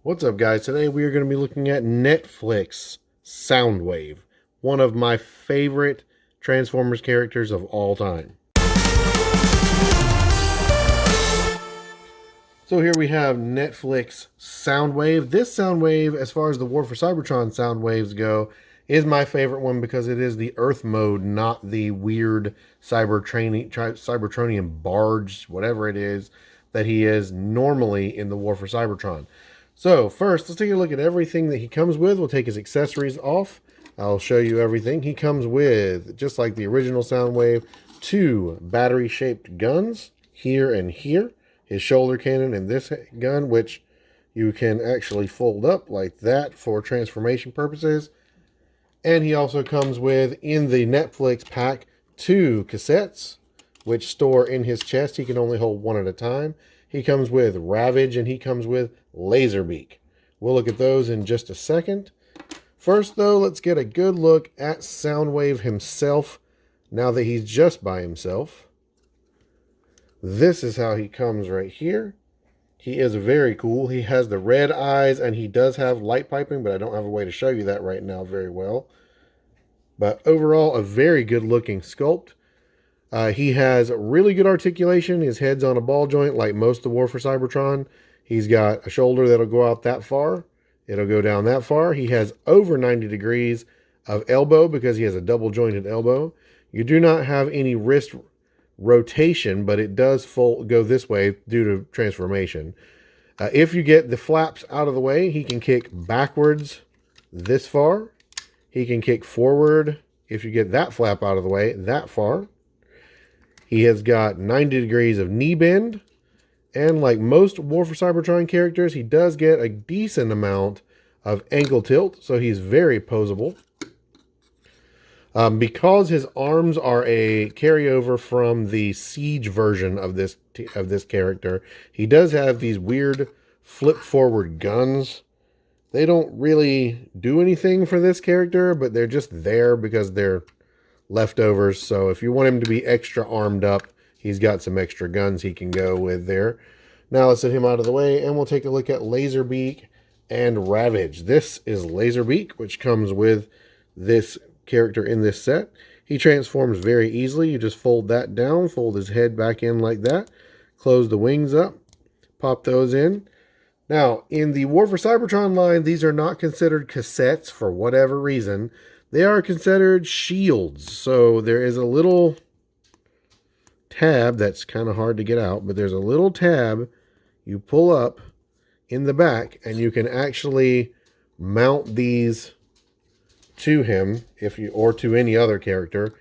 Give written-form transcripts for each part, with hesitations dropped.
What's up, guys? Today we are going to be looking at Netflix Soundwave, one of my favorite Transformers characters of all time. So here we have Netflix Soundwave. This Soundwave, as far as the War for Cybertron Soundwaves go, is my favorite one because it is the Earth mode, not the weird Cybertronian barge, whatever it is, that he is normally in the War for Cybertron. So first, let's take a look at everything that he comes with. We'll take his accessories off. I'll show you everything. He comes with, just like the original Soundwave, two battery-shaped guns, here and here. His shoulder cannon and this gun, which you can actually fold up like that for transformation purposes. And he also comes with, in the Netflix pack, two cassettes, which store in his chest. He can only hold one at a time. He comes with Ravage and he comes with Laserbeak. We'll look at those in just a second. First, though, let's get a good look at Soundwave himself now that he's just by himself. This is how he comes right here. He is very cool. He has the red eyes and he does have light piping, but I don't have a way to show you that right now very well. But overall, a very good looking sculpt. He has really good articulation. His head's on a ball joint like most of the War for Cybertron. He's got a shoulder that'll go out that far. It'll go down that far. He has over 90 degrees of elbow because he has a double jointed elbow. You do not have any wrist rotation, but it does go this way due to transformation. If you get the flaps out of the way, he can kick backwards this far. He can kick forward if you get that flap out of the way that far. He has got 90 degrees of knee bend. And like most War for Cybertron characters, he does get a decent amount of ankle tilt, so he's very poseable. Because his arms are a carryover from the Siege version of this character, he does have these weird flip-forward guns. They don't really do anything for this character, but they're just there because they're leftovers. So if you want him to be extra armed up, he's got some extra guns he can go with there. Now let's set him out of the way, and we'll take a look at Laserbeak and Ravage. This is Laserbeak, which comes with this character in this set. He transforms very easily. You just fold that down, fold his head back in like that, close the wings up, pop those in. Now, in the War for Cybertron line, these are not considered cassettes for whatever reason. They are considered shields. So there is a little tab that's kind of hard to get out, but there's a little tab you pull up in the back, and you can actually mount these to him or to any other character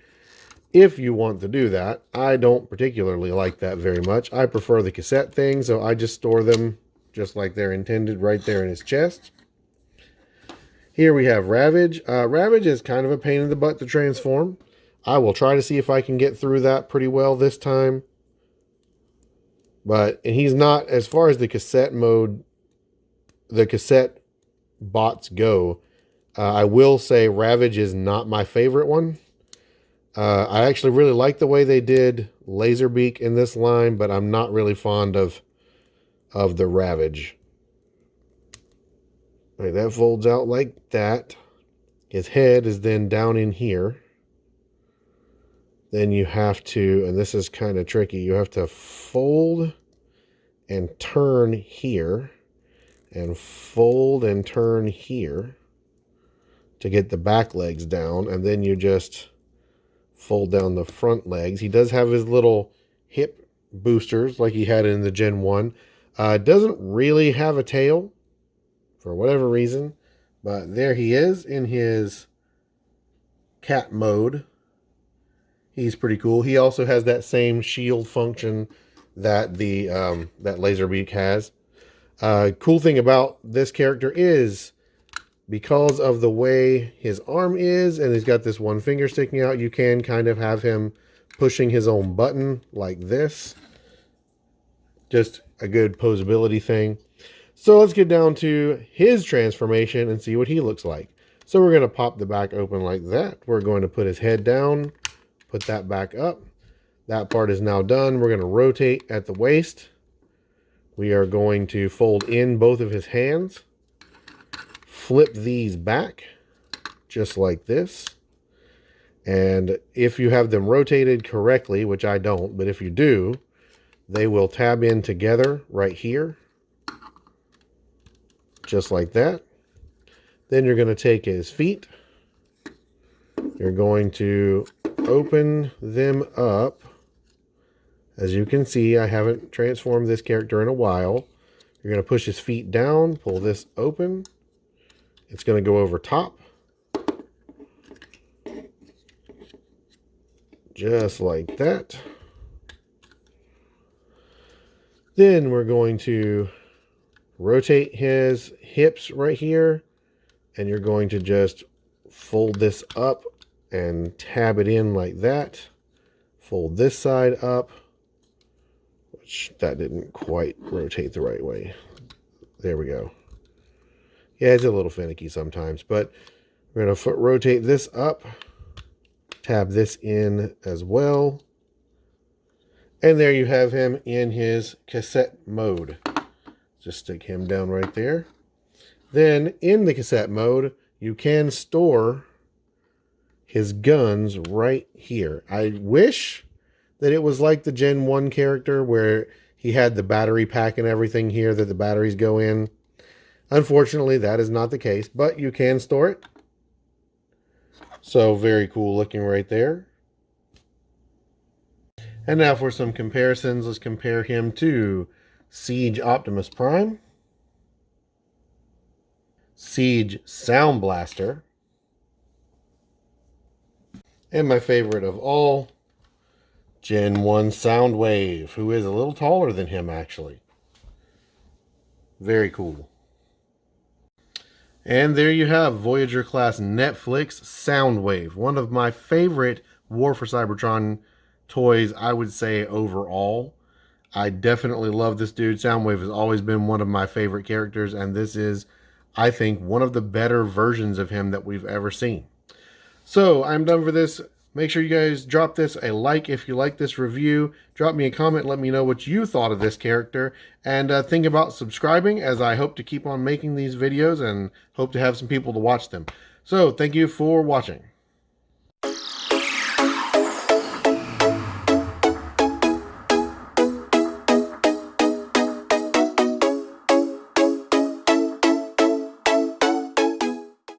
if you want to do that. I don't particularly like that very much. I prefer the cassette thing, so I just store them just like they're intended right there in his chest. Here we have Ravage. Ravage is kind of a pain in the butt to transform. I will try to see if I can get through that pretty well this time. And he's not, as far as the cassette mode, the cassette bots go, I will say Ravage is not my favorite one. I actually really like the way they did Laserbeak in this line, but I'm not really fond of the Ravage. All right, that folds out like that. His head is then down in here. Then you have to, and this is kind of tricky, you have to fold and turn here, and fold and turn here to get the back legs down, and then you just fold down the front legs. He does have his little hip boosters like he had in the Gen 1. Doesn't really have a tail for whatever reason, but there he is in his cat mode. He's pretty cool. He also has that same shield function that the that Laserbeak has. Cool thing about this character is, because of the way his arm is, and he's got this one finger sticking out, you can kind of have him pushing his own button like this. Just a good posability thing. So let's get down to his transformation and see what he looks like. So we're going to pop the back open like that. We're going to put his head down, put that back up. That part is now done. We're going to rotate at the waist. We are going to fold in both of his hands. flip these back just like this. And if you have them rotated correctly, which I don't, but if you do, they will tab in together right here, just like that. Then you're going to take his feet. You're going to open them up. As you can see, I haven't transformed this character in a while. You're going to push his feet down, pull this open. It's going to go over top. Just like that. Then we're going to rotate his hips right here, and you're going to just fold this up and tab it in like that. Fold this side up, which that didn't quite rotate the right way. There we go. Yeah, it's a little finicky sometimes, but we're going to rotate this up. Tab this in as well. And there you have him in his cassette mode. Just stick him down right there. Then in the cassette mode, you can store his guns right here. I wish that it was like the Gen 1 character where he had the battery pack and everything here that the batteries go in. Unfortunately, that is not the case, but you can store it. So very cool looking right there. And now for some comparisons, let's compare him to Siege Optimus Prime, Siege Sound Blaster, and my favorite of all, Gen 1 Soundwave, who is a little taller than him actually. Very cool. And there you have Voyager class Netflix Soundwave, one of my favorite War for Cybertron toys, I would say, overall. I definitely love this dude. Soundwave has always been one of my favorite characters, and this is, I think, one of the better versions of him that we've ever seen. So I'm done for this. Make sure you guys drop this a like if you like this review. Drop me a comment. Let me know what you thought of this character. And think about subscribing, as I hope to keep on making these videos and hope to have some people to watch them. So thank you for watching.